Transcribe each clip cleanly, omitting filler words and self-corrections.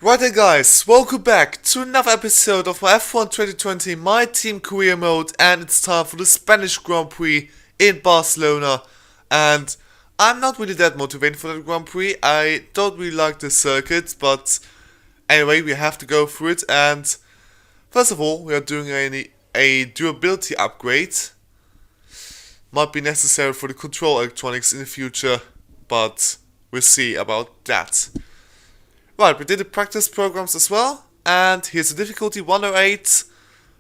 Right then guys, welcome back to another episode of my F1 2020 My Team Career Mode, and it's time for the Spanish Grand Prix in Barcelona. And I'm not really that motivated for the Grand Prix. I don't really like the circuit, but anyway, we have to go through it. And first of all, we are doing a durability upgrade. Might be necessary for the control electronics in the future, but we'll see about that. Right, we did the practice programs as well, and here's the difficulty 108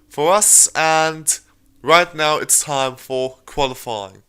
for us, and right now it's time for qualifying.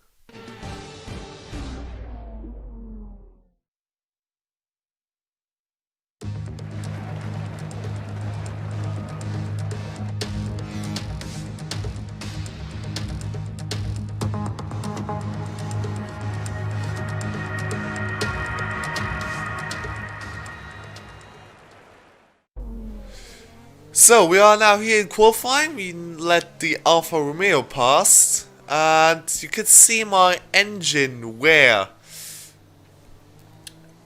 So we are now here in qualifying. We let the Alfa Romeo pass, and you can see my engine wear.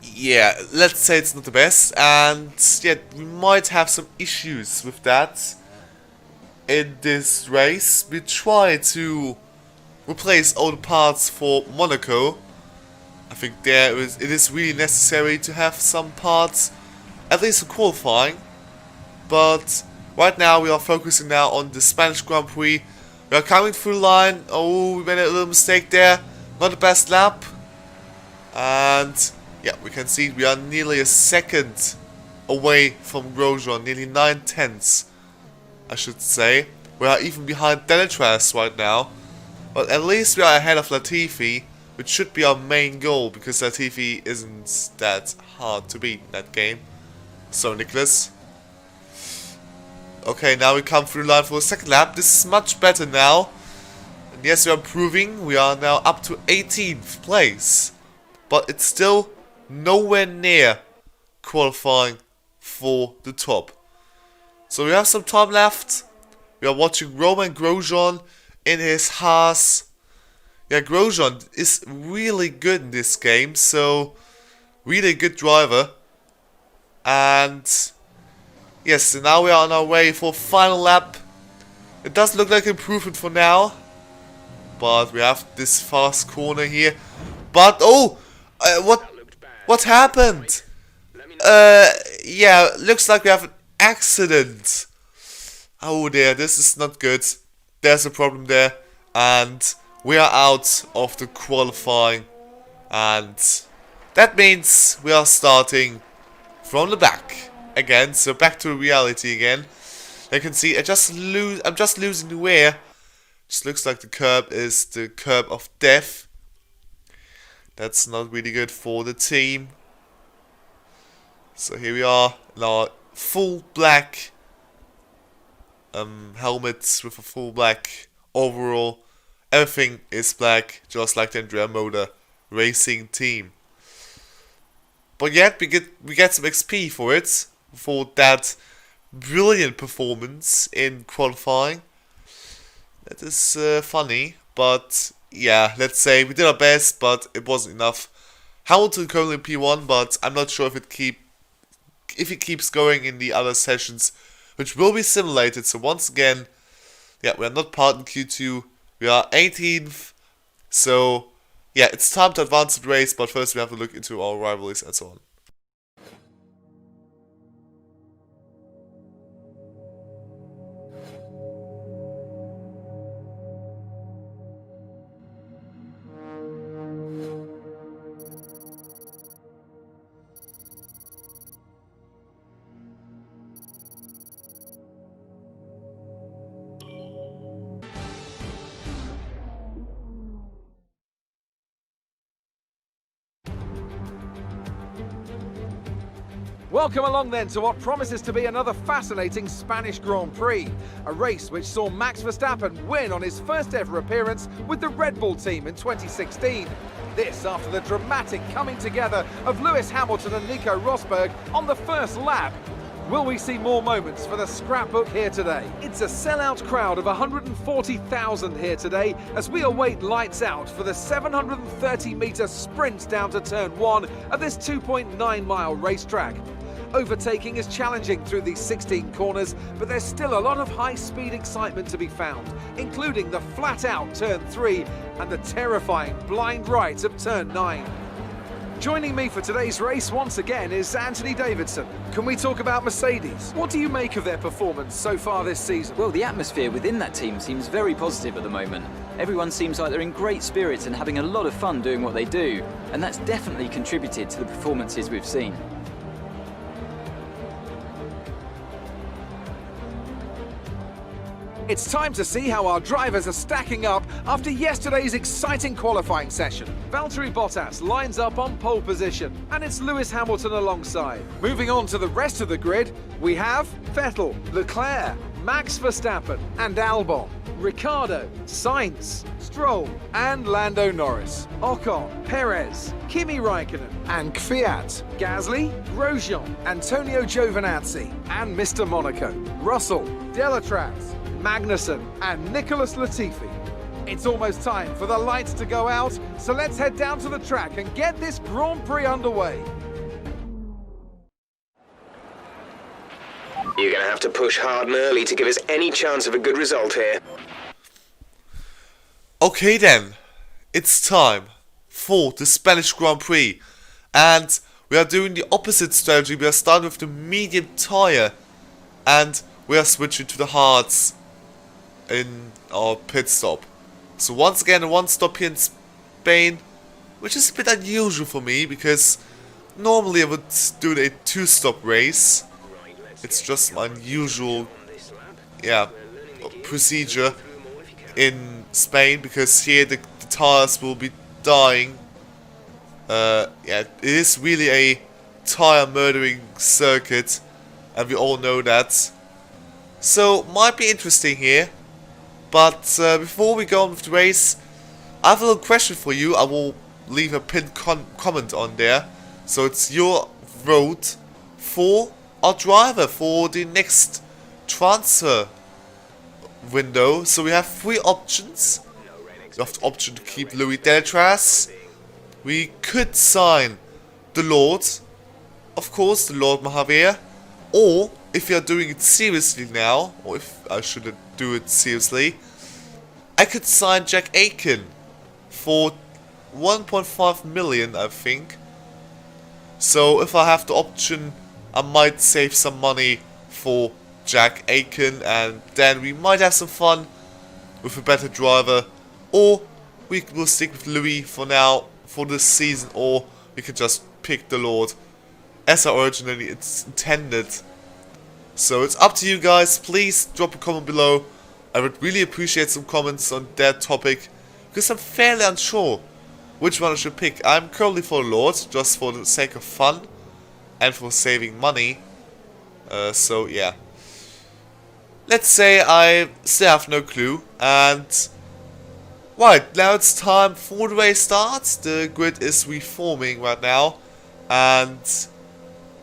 Yeah, let's say it's not the best, and yeah, we might have some issues with that in this race. We try to replace all the parts for Monaco. I think it is really necessary to have some parts, at least for qualifying. But right now we are focusing now on the Spanish Grand Prix. We are coming through the line. Oh, we made a little mistake there. Not the best lap. And yeah, we can see we are nearly a second away from Grosjean. Nearly 9/10, I should say. We are even behind Deletraz right now. But at least we are ahead of Latifi, which should be our main goal, because Latifi isn't that hard to beat in that game. So Nicholas. Okay, now we come through the line for a second lap. This is much better now. And yes, we are improving. We are now up to 18th place. But it's still nowhere near qualifying for the top. So we have some time left. We are watching Romain Grosjean in his Haas. Yeah, Grosjean is really good in this game. So, really good driver. And yes, so now we are on our way for final lap. It does look like improvement for now, but we have this fast corner here. But oh, what happened? Yeah, looks like we have an accident. Oh dear, this is not good. There's a problem there, and we are out of the qualifying, and that means we are starting from the back again, so back to reality again. You can see I'm just losing the wear. Just looks like the curb is the curb of death. That's not really good for the team. So here we are in our full black helmets with a full black overall. Everything is black, just like the Andrea Moda racing team. But yet we get some XP for it, for that brilliant performance in qualifying. That is funny, but yeah, let's say we did our best, but it wasn't enough. Hamilton currently in P1, but I'm not sure if it keeps going in the other sessions, which will be simulated. So once again, yeah, we are not part in Q2. We are 18th. So yeah, it's time to advance the race, but first we have to look into our rivalries and so on. Welcome along then to what promises to be another fascinating Spanish Grand Prix, a race which saw Max Verstappen win on his first ever appearance with the Red Bull team in 2016. This after the dramatic coming together of Lewis Hamilton and Nico Rosberg on the first lap. Will we see more moments for the scrapbook here today? It's a sellout crowd of 140,000 here today as we await lights out for the 730-metre sprint down to turn 1 of this 2.9-mile racetrack. Overtaking is challenging through these 16 corners, but there's still a lot of high-speed excitement to be found, including the flat-out turn 3 and the terrifying blind right of turn 9. Joining me for today's race once again is Anthony Davidson. Can we talk about Mercedes? What do you make of their performance so far this season? Well, the atmosphere within that team seems very positive at the moment. Everyone seems like they're in great spirits and having a lot of fun doing what they do, and that's definitely contributed to the performances we've seen. It's time to see how our drivers are stacking up after yesterday's exciting qualifying session. Valtteri Bottas lines up on pole position, and it's Lewis Hamilton alongside. Moving on to the rest of the grid, we have Vettel, Leclerc, Max Verstappen and Albon, Ricciardo, Sainz, Stroll and Lando Norris, Ocon, Perez, Kimi Raikkonen and Kvyat, Gasly, Grosjean, Antonio Giovinazzi and Mr. Monaco, Russell, Deletraz, Magnussen and Nicholas Latifi. It's almost time for the lights to go out, so let's head down to the track and get this Grand Prix underway. You're going to have to push hard and early to give us any chance of a good result here. Okay then, it's time for the Spanish Grand Prix, and we are doing the opposite strategy. We are starting with the medium tyre, and we are switching to the hards in our pit stop. So once again, a one stop here in Spain, which is a bit unusual for me, because normally I would do a two-stop race. It's just my usual, procedure in Spain, because here the tires will be dying. It is really a tire murdering circuit, and we all know that. So might be interesting here, but before we go on with the race, I have a little question for you. I will leave a pinned comment on there. So it's your vote for our driver for the next transfer window. So we have three options. We have the option to keep Louis Deletraz. We could sign the Lord, of course, the Lord Mahavir. Or if you are doing it seriously now, or if I shouldn't do it seriously, I could sign Jack Aitken for 1.5 million, I think. So if I have the option, I might save some money for Jack Aitken, and then we might have some fun with a better driver. Or we will stick with Louis for now, for this season, or we could just pick the Lord as I originally intended. So it's up to you guys. Please drop a comment below. I would really appreciate some comments on that topic, because I'm fairly unsure which one I should pick. I'm currently for Lord, just for the sake of fun and for saving money. So yeah. Let's say I still have no clue. And right, now it's time for the race start. The grid is reforming right now. And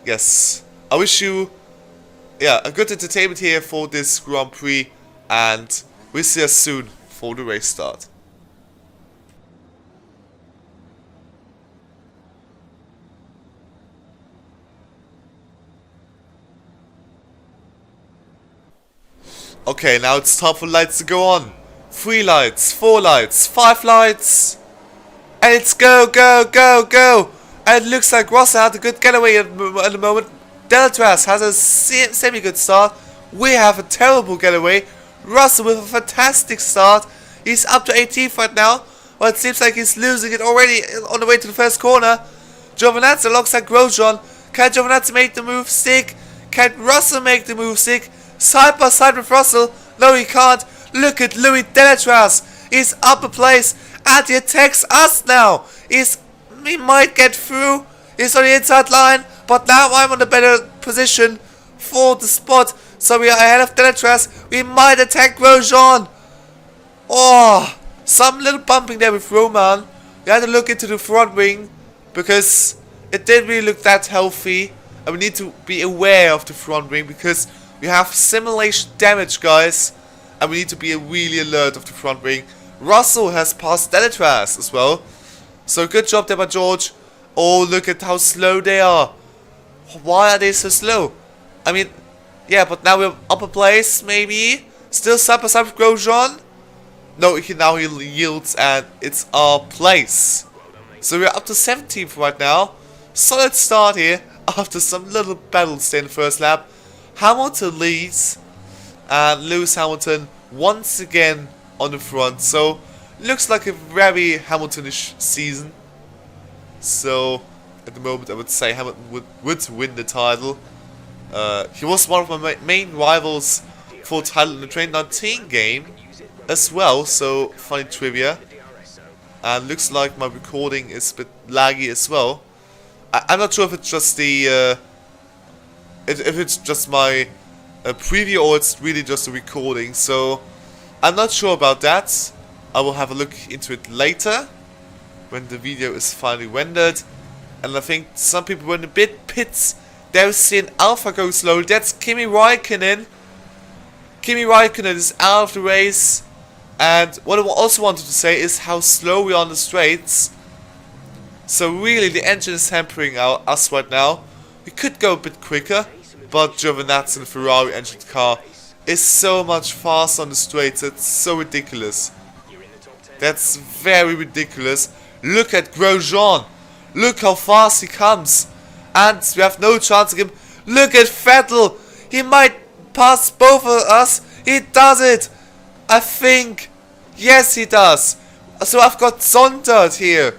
yes, I wish you a good entertainment here for this Grand Prix. And we'll see us soon for the race start. Okay, now it's time for lights to go on. 3 lights, 4 lights, 5 lights. And it's go, go, go, go. And it looks like Russell had a good getaway at the moment. Deletraz has a semi-good start. We have a terrible getaway. Russell with a fantastic start. He's up to 18th right now. Well, it seems like he's losing it already on the way to the first corner. Giovinazzi alongside Grosjean. Can Giovinazzi make the move stick? Can Russell make the move stick? Side by side with Russell. No, he can't. Look at Louis Deletraz. He's up a place and he attacks us now. He might get through. He's on the inside line, but now I'm on a better position for the spot. So we are ahead of Deletraz. We might attack Grosjean. Oh, some little bumping there with Roman. We had to look into the front wing, because it didn't really look that healthy. And we need to be aware of the front wing, because we have simulation damage, guys. And we need to be really alert of the front wing. Russell has passed Deletraz as well. So good job there by George. Oh, look at how slow they are. Why are they so slow? I mean, yeah, but now we're upper place, maybe? Still side by side with Grosjean? No, now he yields and it's our place. So we're up to 17th right now. Solid start here after some little battles there in the first lap. Hamilton leads and Lewis Hamilton once again on the front. So looks like a very Hamiltonish season. So at the moment I would say Hamilton would win the title. He was one of my main rivals for the title in the 2019 game as well, so funny trivia. And looks like my recording is a bit laggy as well. I'm not sure if it's just the if it's just my preview or it's really just a recording, so I'm not sure about that. I will have a look into it later when the video is finally rendered. And I think some people were in a bit pits. There's seeing Alpha go slow. That's Kimi Räikkönen. Kimi Räikkönen is out of the race. And what I also wanted to say is how slow we are on the straights. So really the engine is hampering us right now. We could go a bit quicker, but Giovinazzi in the Ferrari engine car is so much faster on the straights. It's so ridiculous. That's very ridiculous. Look at Grosjean. Look how fast he comes. And we have no chance of him. Look at Vettel. He might pass both of us. He does it. I think. Yes, he does. So I've got Zonta here.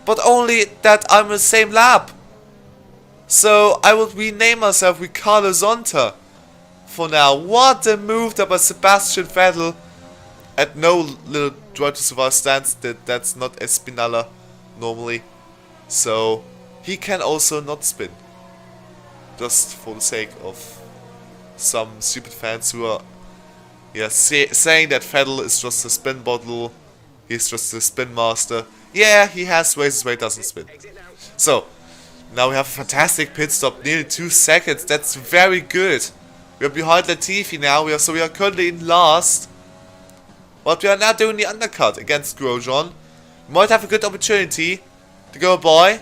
But only that I'm in the same lap. So I will rename myself Ricardo Zonta for now. What a move that by Sebastian Vettel. At no little Drive to Survive stance. That's not Espinala normally. So he can also not spin. Just for the sake of some stupid fans who are saying that Vettel is just a spin bottle. He's just a spin master. Yeah, he has races where he doesn't spin. So now we have a fantastic pit stop, nearly 2 seconds. That's very good. We are behind Latifi now. We are currently in last. But we are now doing the undercut against Grosjean. We might have a good opportunity to go by.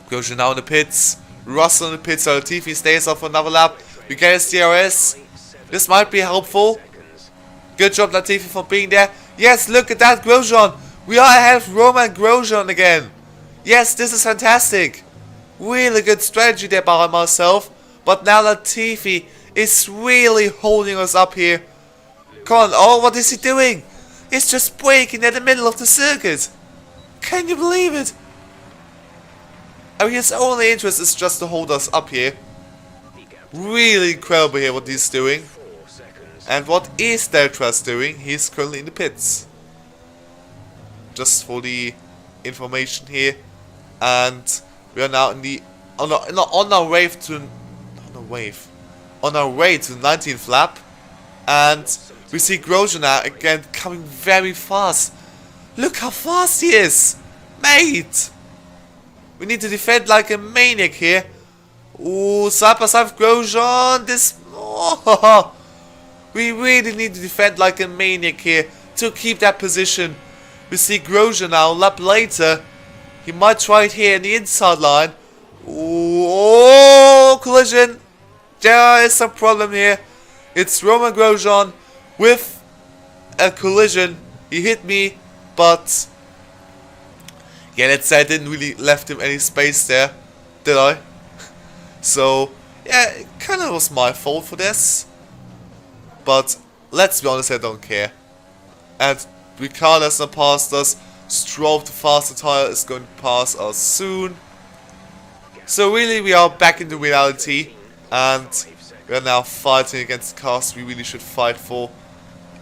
Grosjean now in the pits. Russell in the pits. So Latifi stays off for another lap. We get his DRS. This might be helpful. Good job Latifi for being there. Yes, look at that Grosjean. We are ahead of Roman Grosjean again. Yes, this is fantastic. Really good strategy there by myself. But now Latifi is really holding us up here. Come on, oh, what is he doing? He's just braking in the middle of the circuit. Can you believe it? I mean, his only interest is just to hold us up here. Really incredible here what he's doing. And what is Deletraz doing? He's currently in the pits. Just for the information here. And we are now on our way to the 19th lap. And we see Grosjean now again coming very fast. Look how fast he is, mate. We need to defend like a maniac here. Ooh, side by side with Grosjean. We really need to defend like a maniac here to keep that position. We see Grosjean now, a lap later. He might try it here in the inside line. Ooh, oh, collision. There is some problem here. It's Roman Grosjean with a collision. He hit me, but yeah, let's say I didn't really left him any space there, did I? So yeah, it kind of was my fault for this. But let's be honest, I don't care. And Ricciardo has not passed us. Stroll, the faster tire, is going to pass us soon. So really, we are back into reality, and we are now fighting against the cars we really should fight for.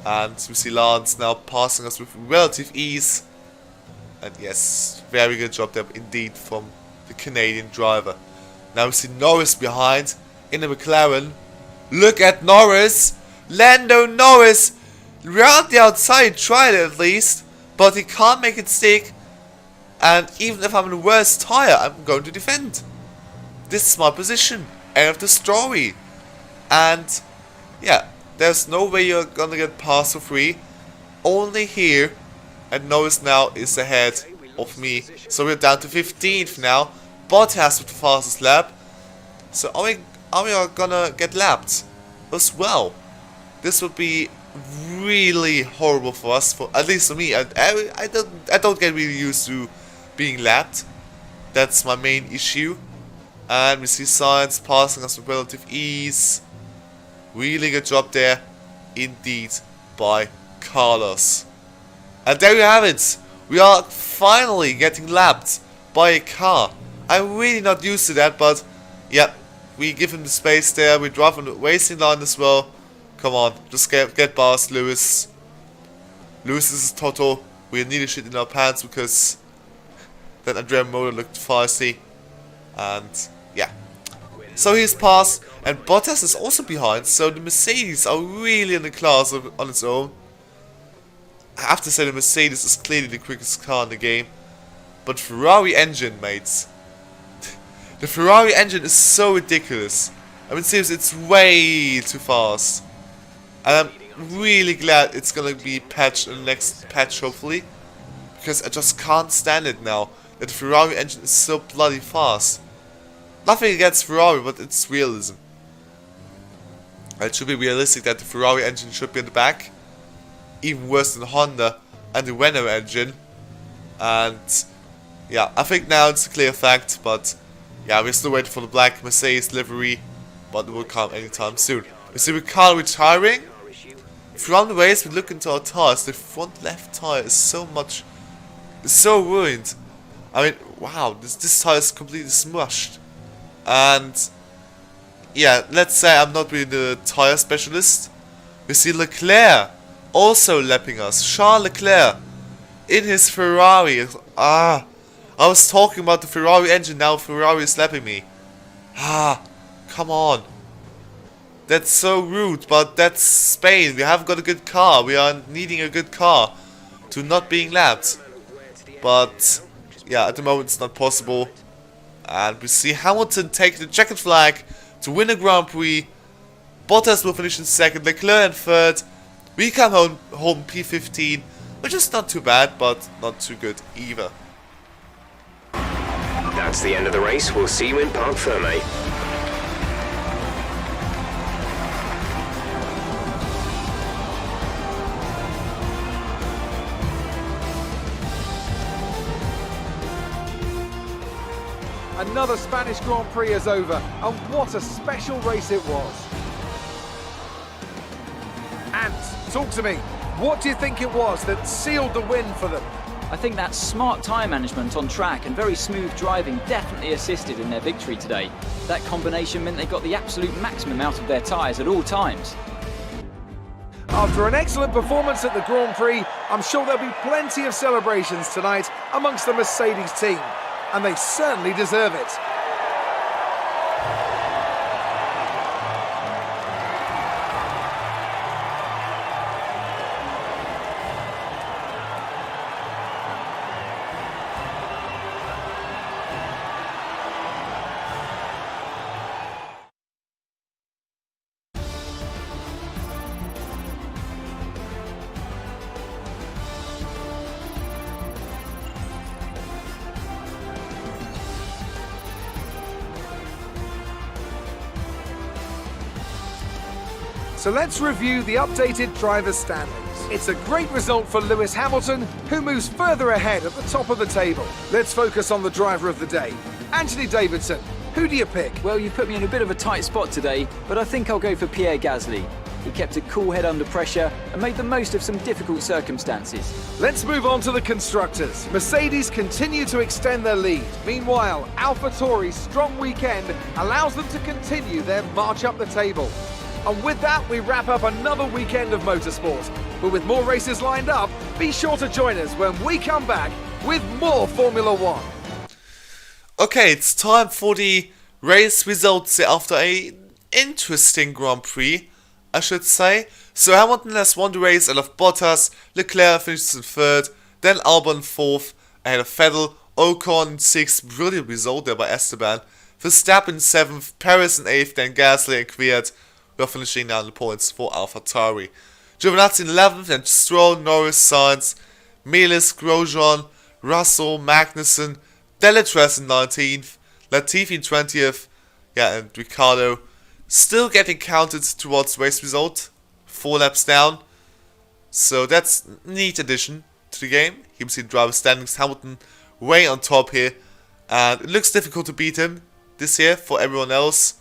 And we see Lance now passing us with relative ease. And yes, very good job there indeed from the Canadian driver. Now we see Norris behind in the McLaren. Look at Norris! Lando Norris! Round the outside, tried it at least, but he can't make it stick. And even if I'm in the worst tire, I'm going to defend. This is my position. End of the story. And yeah, there's no way you're gonna get past for free. Only here. And Norris now is ahead of me. So we're down to 15th now. Bottas with the fastest lap. So are we gonna get lapped as well? This would be really horrible for us, for at least for me. I don't get really used to being lapped. That's my main issue. And we see Sainz passing us with relative ease. Really good job there, indeed, by Carlos. And there you have it. We are finally getting lapped by a car. I'm really not used to that, but yeah, we give him the space there. We drive on the racing line as well. Come on, just get past Louis. Louis is a Toto. We need a shit in our pants because that Andrea Moda looked feisty. And yeah. So he's passed, and Bottas is also behind, so the Mercedes are really in the class on its own. I have to say the Mercedes is clearly the quickest car in the game. But Ferrari engine, mates. The Ferrari engine is so ridiculous. I mean, seriously, it's way too fast. And I'm really glad it's gonna be patched in the next patch, hopefully. Because I just can't stand it now, that the Ferrari engine is so bloody fast. Nothing against Ferrari, but it's realism. It should be realistic that the Ferrari engine should be in the back. Even worse than the Honda and the Renault engine. And yeah, I think now it's a clear fact, but yeah, we're still waiting for the black Mercedes livery, but it will come anytime soon. We see Ricardo retiring. From the race, we look into our tires. The front left tire is so ruined. I mean, wow, this tire is completely smushed. And yeah, let's say I'm not really the tire specialist. We see Leclerc also lapping us. Charles Leclerc in his Ferrari. I was talking about the Ferrari engine, now Ferrari is lapping me. Come on. That's so rude, but that's Spain. We haven't got a good car. We are needing a good car to not being lapped. But yeah, at the moment it's not possible. And we see Hamilton take the checkered flag to win a Grand Prix. Bottas will finish in second, Leclerc in third. We come home P15, which is not too bad, but not too good either. That's the end of the race. We'll see you in Parc Ferme. Another Spanish Grand Prix is over, and what a special race it was. Ant, talk to me. What do you think it was that sealed the win for them? I think that smart tyre management on track and very smooth driving definitely assisted in their victory today. That combination meant they got the absolute maximum out of their tyres at all times. After an excellent performance at the Grand Prix, I'm sure there'll be plenty of celebrations tonight amongst the Mercedes team, and they certainly deserve it. So let's review the updated driver's standings. It's a great result for Lewis Hamilton, who moves further ahead at the top of the table. Let's focus on the driver of the day. Anthony Davidson, who do you pick? Well, you put me in a bit of a tight spot today, but I think I'll go for Pierre Gasly. He kept a cool head under pressure and made the most of some difficult circumstances. Let's move on to the constructors. Mercedes continue to extend their lead. Meanwhile, AlphaTauri's strong weekend allows them to continue their march up the table. And with that, we wrap up another weekend of motorsport. But with more races lined up, be sure to join us when we come back with more Formula One. Okay, it's time for the race results after a interesting Grand Prix, I should say. So Hamilton has won the race out of Bottas, Leclerc finishes in third, then Albon fourth, ahead of Vettel, Ocon in sixth, brilliant result there by Esteban, Verstappen seventh, Perez in eighth, then Gasly and Kvyat. We are finishing now the points for AlphaTauri. Giovinazzi in 11th, and Stroll, Norris, Sainz, Melis, Grosjean, Russell, Magnussen, Deletraz in 19th, Latifi in 20th, Yeah, and Ricardo still getting counted towards race result, 4 laps down. So that's a neat addition to the game. You can see the driver standings, Hamilton way on top here, and it looks difficult to beat him this year for everyone else.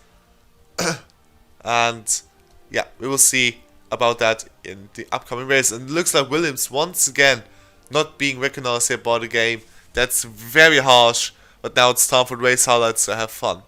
And yeah, we will see about that in the upcoming race. And it looks like Williams once again not being recognized here by the game. That's very harsh, but now it's time for the race highlights to have fun.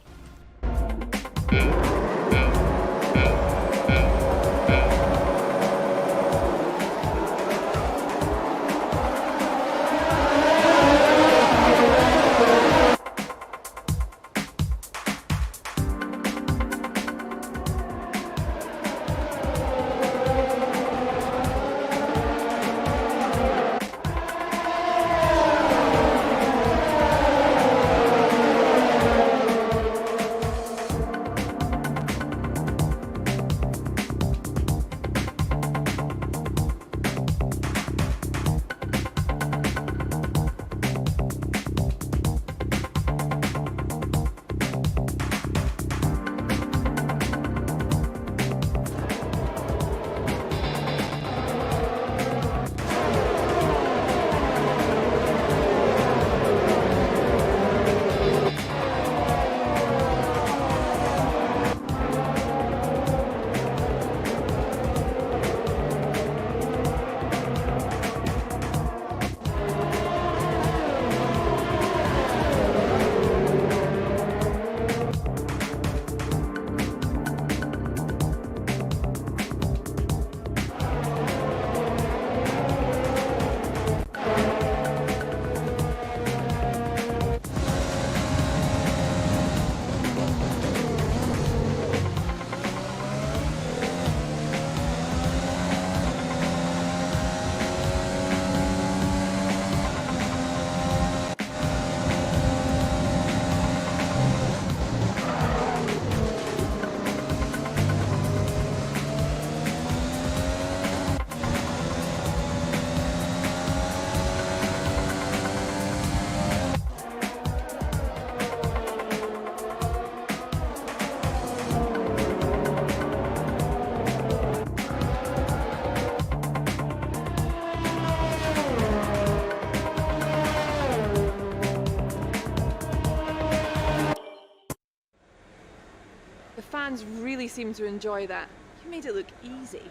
The fans really seem to enjoy that. You made it look easy.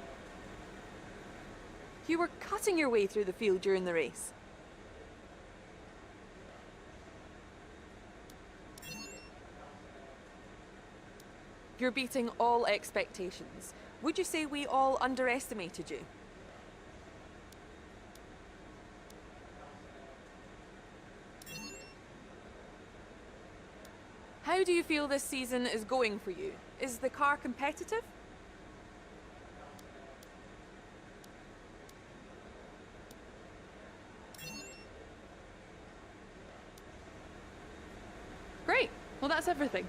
You were cutting your way through the field during the race. You're beating all expectations. Would you say we all underestimated you? How do you feel this season is going for you? Is the car competitive? Great. Well, that's everything.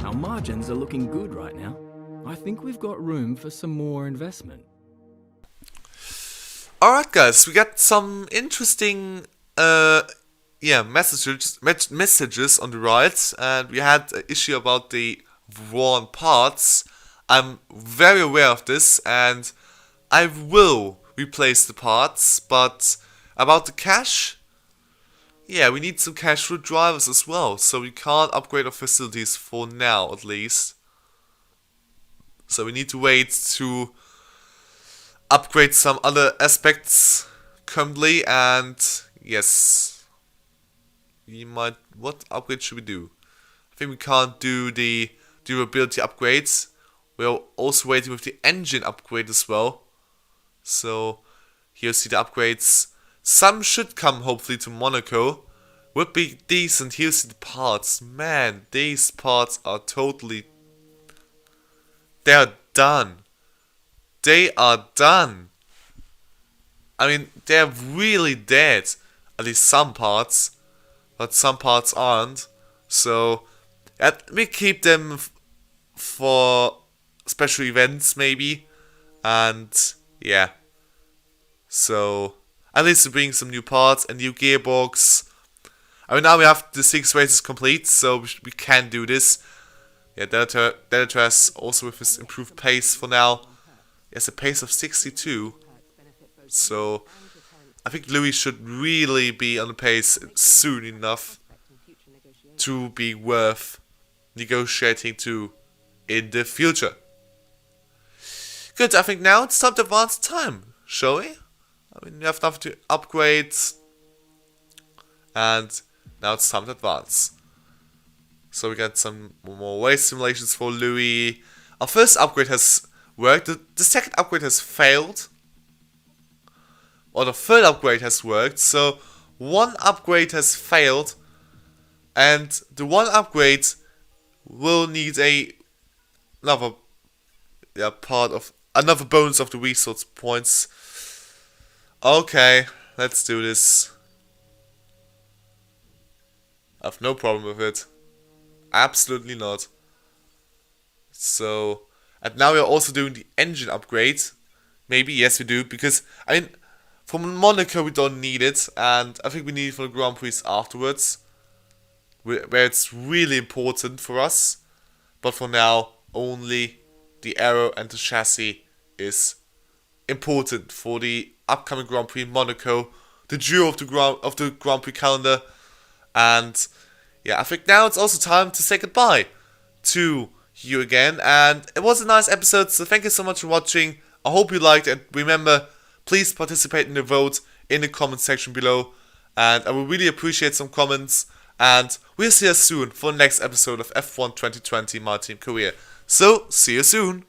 Our margins are looking good right now. I think we've got room for some more investment. Alright guys, we got some interesting messages on the right, and we had an issue about the worn parts. I'm very aware of this and I will replace the parts, but about the cash, yeah, we need some cash for drivers as well, so we can't upgrade our facilities for now at least. So we need to wait to upgrade some other aspects currently, and yes, we might, what upgrade should we do? I think we can't do the durability upgrades. We're also waiting with the engine upgrade as well. So here you see the upgrades. Some should come hopefully to Monaco. Would be decent. Here you see the parts. Man, these parts are totally... They're done. They are done. I mean, they're really dead. At least some parts. But some parts aren't. So, we keep them for special events maybe. And, yeah. So, at least we bring some new parts, a new gearbox. I mean, now we have the 6 races complete, so we can do this. Yeah, Deletraz also with his improved pace for now. He has a pace of 62. So, I think Louis should really be on the pace soon enough to be worth negotiating to in the future. Good, I think now it's time to advance time, shall we? I mean, we have enough to upgrade. And now it's time to advance. So we got some more race simulations for Louis. Our first upgrade has worked. The second upgrade has failed. Or the third upgrade has worked. So one upgrade has failed. And the one upgrade will need another bonus of the resource points. Okay, let's do this. I have no problem with it. Absolutely not. So, and now we are also doing the engine upgrade. Maybe, yes we do, because, I mean, for Monaco we don't need it, and I think we need it for the Grand Prix afterwards, where it's really important for us. But for now, only the aero and the chassis is important for the upcoming Grand Prix in Monaco, the jewel of the Grand Prix calendar. And yeah, I think now it's also time to say goodbye to you again. And it was a nice episode, so thank you so much for watching. I hope you liked it. Remember, please participate in the vote in the comment section below. And I would really appreciate some comments. And we'll see you soon for the next episode of F1 2020 My Team Career. So, see you soon.